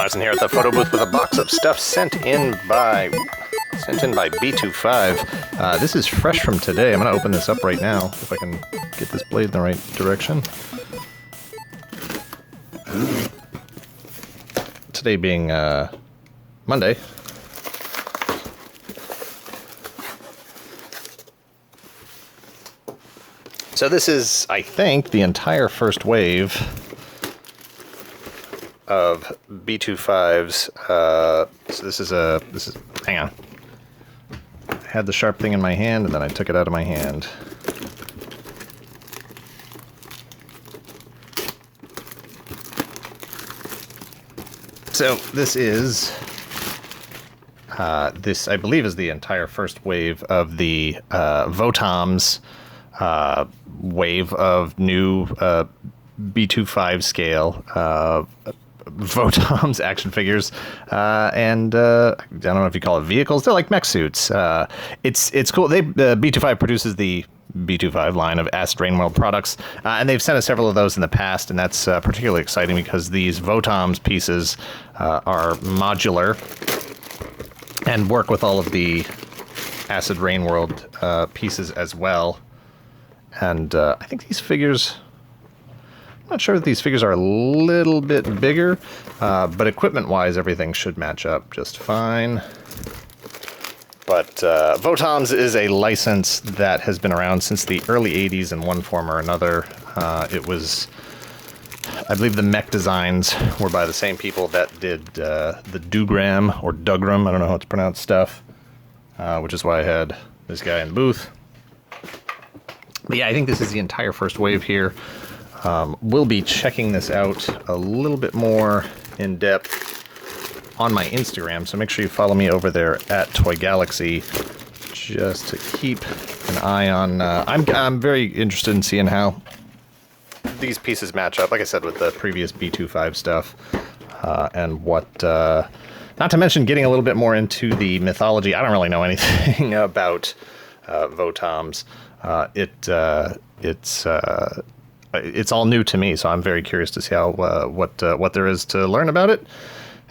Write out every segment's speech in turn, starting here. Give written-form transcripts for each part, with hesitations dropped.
Martin here at the photo booth with a box of stuff sent in by B2Five. This is fresh from today. I'm going to open this up right now, if I can get this blade in the right direction. Today being Monday. So this is, I think, the entire first wave of B2Five's, so this is, hang on. I had the sharp thing in my hand, and then I took it out of my hand. So this is, this I believe is the entire first wave of the Votoms wave of new B2Five scale Votoms action figures, and I don't know if you call it vehicles. They're like mech suits. It's cool. B2Five produces the B2Five line of Acid Rain World products, and they've sent us several of those in the past, and that's particularly exciting because these Votoms pieces are modular and work with all of the Acid Rain World pieces as well. And I think these figures, I'm not sure if these figures are a little bit bigger, but equipment-wise, everything should match up just fine. But Votoms is a license that has been around since the early 80s in one form or another. It was, I believe the mech designs were by the same people that did the Dugram, or Dugram, I don't know how it's pronounced, stuff, which is why I had this guy in the booth. But yeah, I think this is the entire first wave here. We'll be checking this out a little bit more in depth on my Instagram, so make sure you follow me over there at toygalaxy, just to keep an eye on. I'm very interested in seeing how these pieces match up, like I said, with the previous B2Five stuff, and what. Not to mention getting a little bit more into the mythology. I don't really know anything about Votoms. It's all new to me, so I'm very curious to see how what there is to learn about it,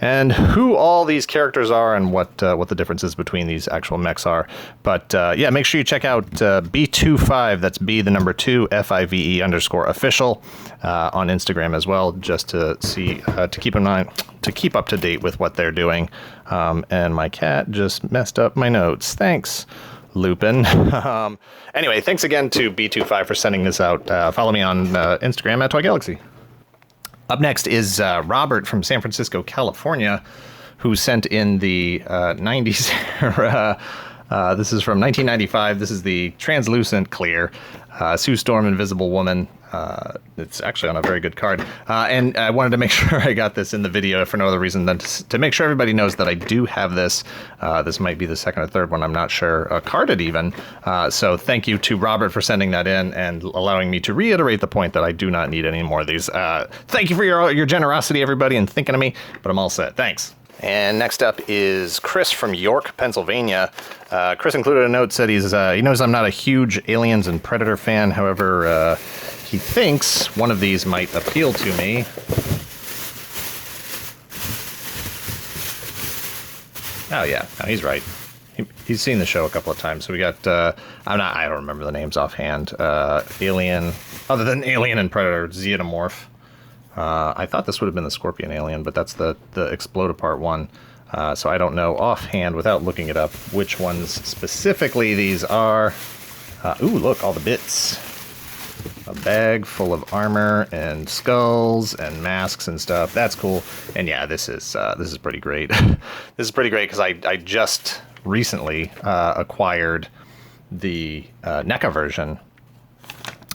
and who all these characters are, and what the differences between these actual mechs are. But yeah, make sure you check out B2Five. That's B the number 2 FIVE_official on Instagram as well, just to see to keep in mind, to keep up to date with what they're doing. And my cat just messed up my notes. Thanks, Lupin. Anyway, thanks again to B2Five for sending this out. Follow me on Instagram at toygalaxy. Up next is Robert from San Francisco, California, who sent in the 90s era. This is from 1995. This is the translucent clear Sue Storm Invisible Woman. It's actually on a very good card. And I wanted to make sure I got this in the video for no other reason than to make sure everybody knows that I do have this. This might be the second or third one, I'm not sure, carded even. So thank you to Robert for sending that in and allowing me to reiterate the point that I do not need any more of these. Thank you for your generosity, everybody, and thinking of me, but I'm all set. Thanks. And next up is Chris from York, Pennsylvania. Chris included a note, said he knows I'm not a huge Aliens and Predator fan. However, he thinks one of these might appeal to me. Oh yeah, no, he's right. He's seen the show a couple of times. So we got, I don't remember the names offhand. Alien, other than Alien and Predator, Xenomorph. I thought this would have been the Scorpion Alien, but that's the Explode-Apart one. So I don't know offhand, without looking it up, which ones specifically these are. Ooh, look, all the bits. A bag full of armor and skulls and masks and stuff. That's cool. And yeah, this is pretty great. This is pretty great because I just recently acquired the NECA version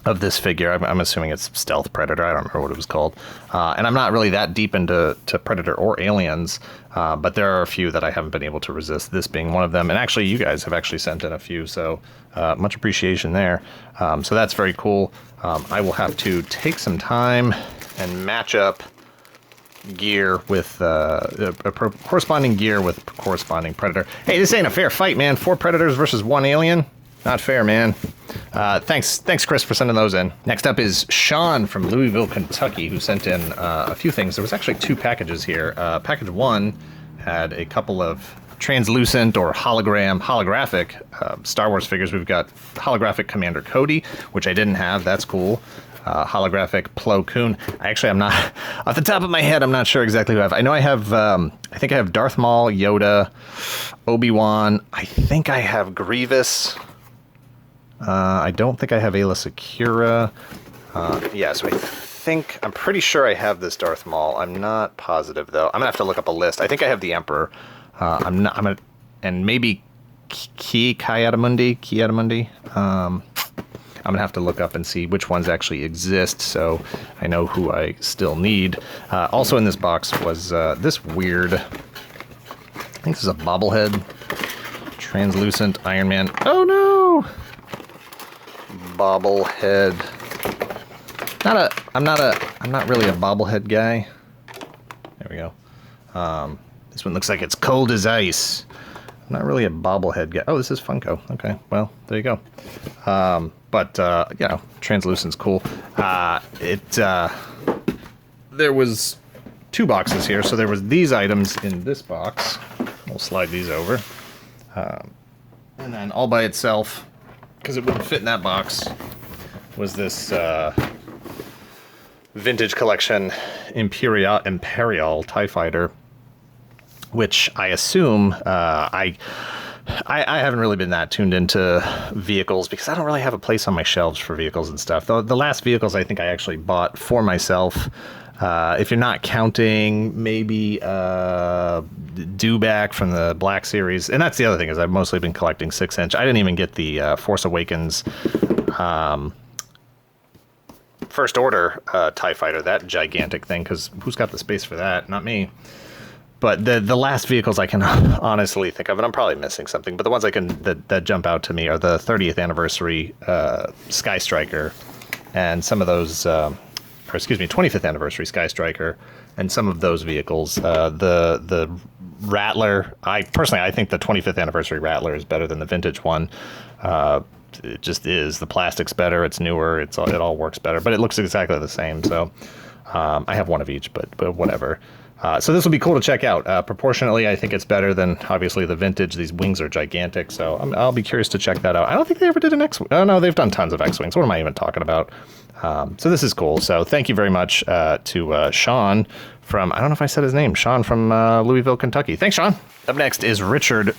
of this figure. I'm assuming it's Stealth Predator. I don't remember what it was called. And I'm not really that deep into Predator or Aliens, but there are a few that I haven't been able to resist, this being one of them. And actually, you guys have actually sent in a few, so much appreciation there. So that's very cool. I will have to take some time and match up gear with corresponding gear with corresponding Predator. Hey, this ain't a fair fight, man. 4 Predators versus 1 Alien. Not fair, man. Thanks, Chris, for sending those in. Next up is Shawn from Louisville, Kentucky, who sent in a few things. There was actually 2 packages here. Package 1 had a couple of translucent or holographic Star Wars figures. We've got holographic Commander Cody, which I didn't have. That's cool. Holographic Plo Koon. I'm not, off the top of my head, I'm not sure exactly who I have. I know I have, I think I have Darth Maul, Yoda, Obi-Wan. I think I have Grievous. I don't think I have Ayla Secura. I'm pretty sure I have this Darth Maul. I'm not positive, though. I'm gonna have to look up a list. I think I have the Emperor. And maybe Ki-Adamundi. I'm gonna have to look up and see which ones actually exist, so I know who I still need. Also in this box was this weird, I think this is a bobblehead, translucent Iron Man. Oh no! Bobblehead. I'm not really a bobblehead guy. There we go. This one looks like it's cold as ice. I'm not really a bobblehead guy. Oh, this is Funko. Okay, well, there you go. You know, translucent's cool. There was 2 boxes here, so there was these items in this box. We'll slide these over. And then all by itself, because it wouldn't fit in that box, was this vintage collection Imperial TIE Fighter, which I assume I haven't really been that tuned into vehicles because I don't really have a place on my shelves for vehicles and stuff. The last vehicles I think I actually bought for myself, if you're not counting maybe Dewback from the Black Series, and that's the other thing is I've mostly been collecting 6-inch. I didn't even get the Force Awakens First Order TIE Fighter, that gigantic thing, because who's got the space for that? Not me. But the last vehicles I can honestly think of, and I'm probably missing something, but the ones I can that jump out to me are the 30th anniversary Sky Striker, and some of those, 25th anniversary Sky Striker, and some of those vehicles. The Rattler, I think the 25th anniversary Rattler is better than the vintage one. It just is. The plastic's better. It's newer. It all works better, but it looks exactly the same. So I have one of each, but whatever. So this will be cool to check out. Proportionately, I think it's better than, obviously, the vintage. These wings are gigantic, so I'll be curious to check that out. I don't think they ever did an X-Wing. Oh, no, they've done tons of X-Wings. What am I even talking about? So this is cool. So thank you very much to Shawn from, I don't know if I said his name, Shawn from Louisville, Kentucky. Thanks, Shawn. Up next is Richard,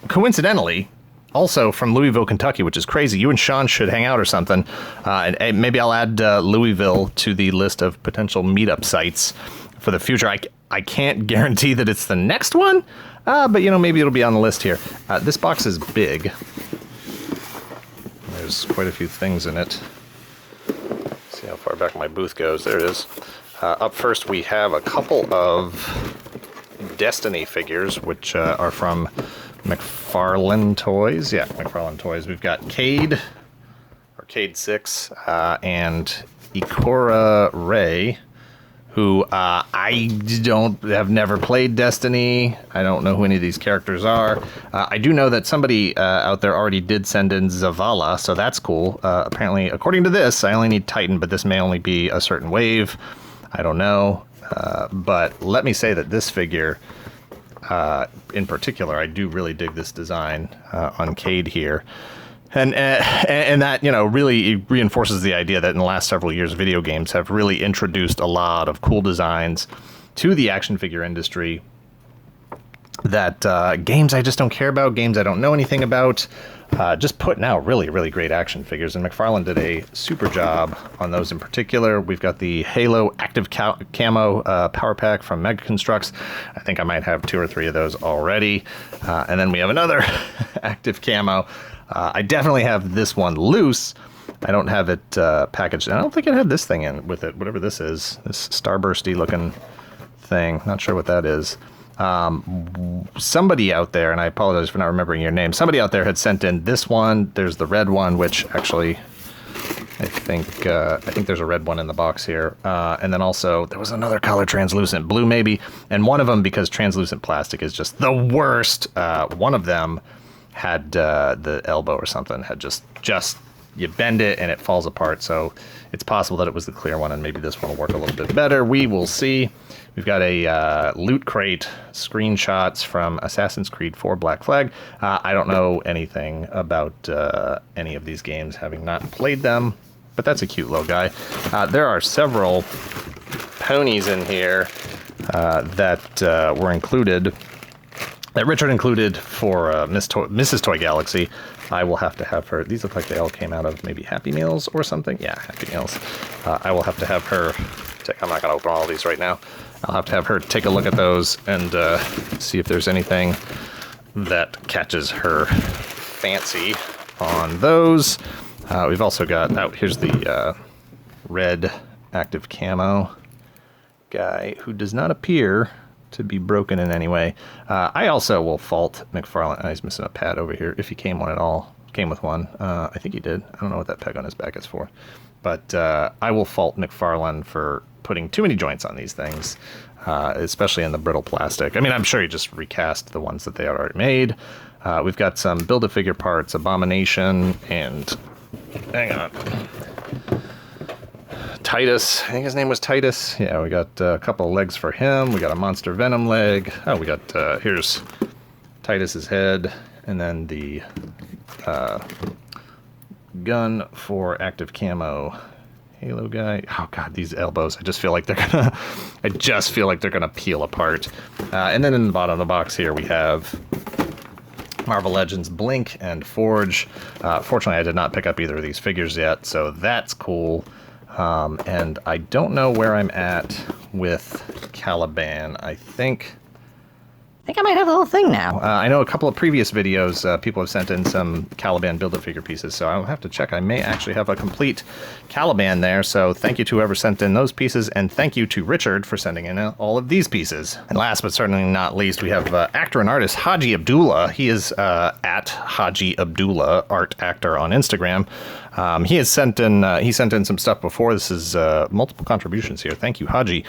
coincidentally, also from Louisville, Kentucky, which is crazy. You and Shawn should hang out or something. And maybe I'll add Louisville to the list of potential meetup sites for the future. I can't guarantee that it's the next one, but you know, maybe it'll be on the list here. This box is big. There's quite a few things in it. See how far back my booth goes. There it is. Up first, we have a couple of Destiny figures, which are from McFarlane Toys. Yeah, McFarlane Toys. We've got Cade, or Cade 6, and Ikora Ray, who have never played Destiny. I don't know who any of these characters are. I do know that somebody out there already did send in Zavala, so that's cool. Apparently, according to this, I only need Titan, but this may only be a certain wave. I don't know. But let me say that this figure, in particular, I do really dig this design on Cade here. And that, you know, really reinforces the idea that in the last several years, video games have really introduced a lot of cool designs to the action figure industry that games I just don't care about, games I don't know anything about, just putting out really, really great action figures. And McFarlane did a super job on those in particular. We've got the Halo Active Camo Power Pack from Mega Constructs. I think I might have 2 or 3 of those already. And then we have another Active Camo. I definitely have this one loose. I don't have it packaged. I don't think it had this thing in with it, whatever this is. This starbursty looking thing. Not sure what that is. Somebody out there, and I apologize for not remembering your name, somebody out there had sent in this one. There's the red one, which actually I think there's a red one in the box here. And then also there was another color, translucent blue maybe. And one of them, because translucent plastic is just the worst, one of them had the elbow or something had just you bend it and it falls apart. So it's possible that it was the clear one, and maybe this one will work a little bit better. We will see. We've got a Loot Crate screenshots from Assassin's Creed 4 Black Flag. I don't know anything about any of these games, having not played them, but that's a cute little guy. There are several ponies in here that were included, that Richard included for Mrs. Toy Galaxy. I will have to have her, these look like they all came out of maybe Happy Meals or something. Yeah, Happy Meals. I will have to have her, I'm not gonna open all these right now. I'll have to have her take a look at those and see if there's anything that catches her fancy on those. We've also got, here's the red active camo guy who does not appear to be broken in any way. I also will fault McFarlane. He's missing a pad over here. If he came one at all, came with one. I think he did. I don't know what that peg on his back is for. But I will fault McFarlane for putting too many joints on these things, especially in the brittle plastic. I mean, I'm sure he just recast the ones that they had already made. We've got some Build-A-Figure parts, Abomination, and hang on, Titus. I think his name was Titus. Yeah, we got a couple of legs for him. We got a Monster Venom leg. Oh, we got, here's Titus's head, and then the gun for active camo Halo guy. Oh god, these elbows. I just feel like they're gonna peel apart. And then in the bottom of the box here we have Marvel Legends Blink and Forge. Fortunately, I did not pick up either of these figures yet, so that's cool. And I don't know where I'm at with Caliban. I think I might have the whole thing now. I know a couple of previous videos, people have sent in some Caliban Build-A-Figure pieces, so I'll have to check. I may actually have a complete Caliban there, so thank you to whoever sent in those pieces, and thank you to Richard for sending in all of these pieces. And last but certainly not least, we have actor and artist Haji Abdullah. He is at Haji Abdullah, art actor on Instagram. He has sent in some stuff before. This is multiple contributions here. Thank you, Haji.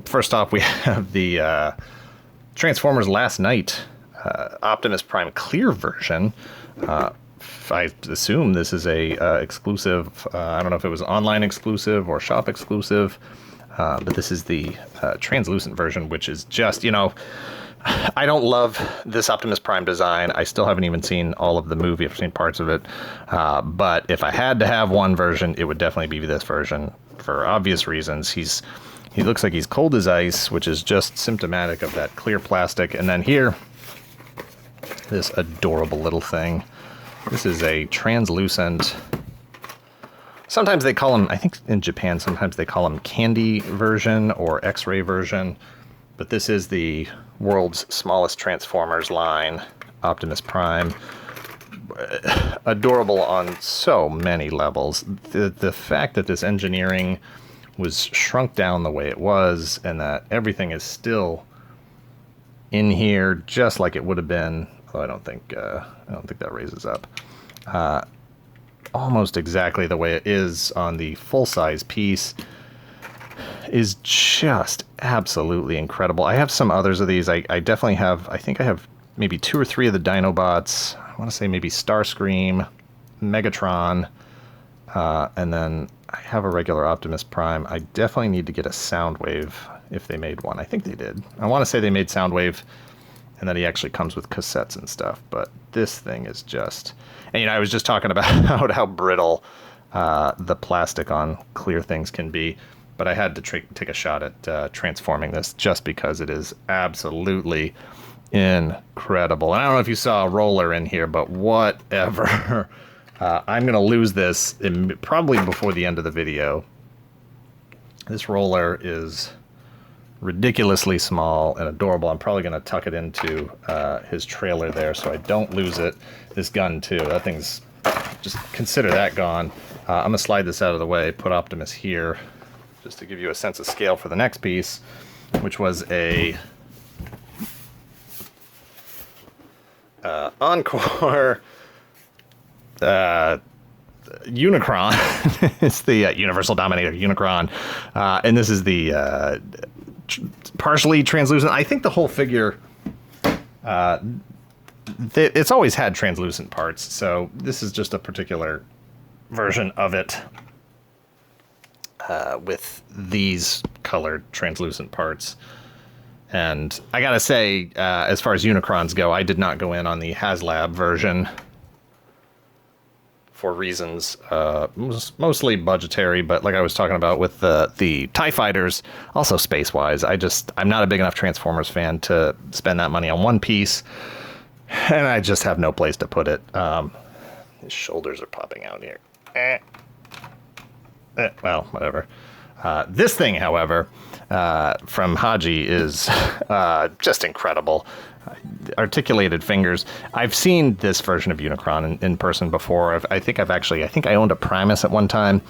First off, we have the Transformers Last Night Optimus Prime clear version. I assume this is a exclusive. I don't know if it was online exclusive or shop exclusive, but this is the translucent version, which is just, you know, I don't love this Optimus Prime design. I still haven't even seen all of the movie. I've seen parts of it, but if I had to have one version, it would definitely be this version for obvious reasons. He looks like he's cold as ice, which is just symptomatic of that clear plastic. And then here, this adorable little thing. This is a translucent, sometimes they call them, I think in Japan, sometimes they call them candy version or X-ray version. But this is the world's smallest Transformers line, Optimus Prime. Adorable on so many levels. The fact that this engineering was shrunk down the way it was, and that everything is still in here just like it would have been. Although I don't think that raises up. Almost exactly the way it is on the full-size piece is just absolutely incredible. I have some others of these. I definitely have. I think I have maybe 2 or 3 of the Dinobots. I want to say maybe Starscream, Megatron, and then I have a regular Optimus Prime. I definitely need to get a Soundwave if they made one. I think they did. I want to say they made Soundwave, and that he actually comes with cassettes and stuff. But this thing is just... And, you know, I was just talking about how brittle the plastic on clear things can be. But I had to take a shot at transforming this just because it is absolutely incredible. And I don't know if you saw a roller in here, but whatever. I'm going to lose this probably before the end of the video. This roller is ridiculously small and adorable. I'm probably going to tuck it into his trailer there so I don't lose it. This gun, too. That thing's... Just consider that gone. I'm going to slide this out of the way, put Optimus here, just to give you a sense of scale for the next piece, which was a Encore... Unicron. It's the Universal Dominator Unicron, and this is the partially translucent. I think the whole figure, it's always had translucent parts, so this is just a particular version of it with these colored translucent parts. And I gotta say, as far as Unicrons go, I did not go in on the HasLab version for reasons mostly budgetary, but like I was talking about with the TIE Fighters, also space-wise, I'm not a big enough Transformers fan to spend that money on one piece, and I just have no place to put it. His shoulders are popping out here. Well, whatever. This thing, however, from Haji is just incredible. Articulated fingers. I've seen this version of Unicron in person before. I think I owned a Primus at one time,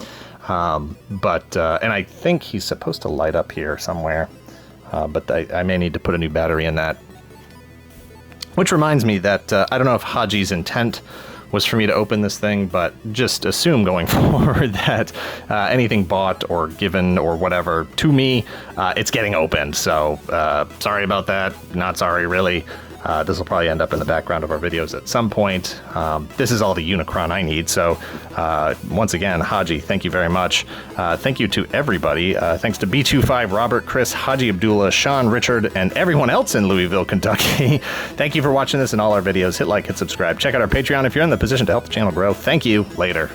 and I think he's supposed to light up here somewhere, but I may need to put a new battery in that. Which reminds me that I don't know if Haji's intent was for me to open this thing, but just assume going forward that anything bought or given or whatever to me, it's getting opened. So sorry about that. Not sorry, really. This will probably end up in the background of our videos at some point. This is all the Unicron I need. So once again, Haji, thank you very much. Thank you to everybody. Thanks to B2Five, Robert, Chris, Haji Abdullah, Shawn, Richard, and everyone else in Louisville, Kentucky. Thank you for watching this and all our videos. Hit like, hit subscribe. Check out our Patreon if you're in the position to help the channel grow. Thank you. Later.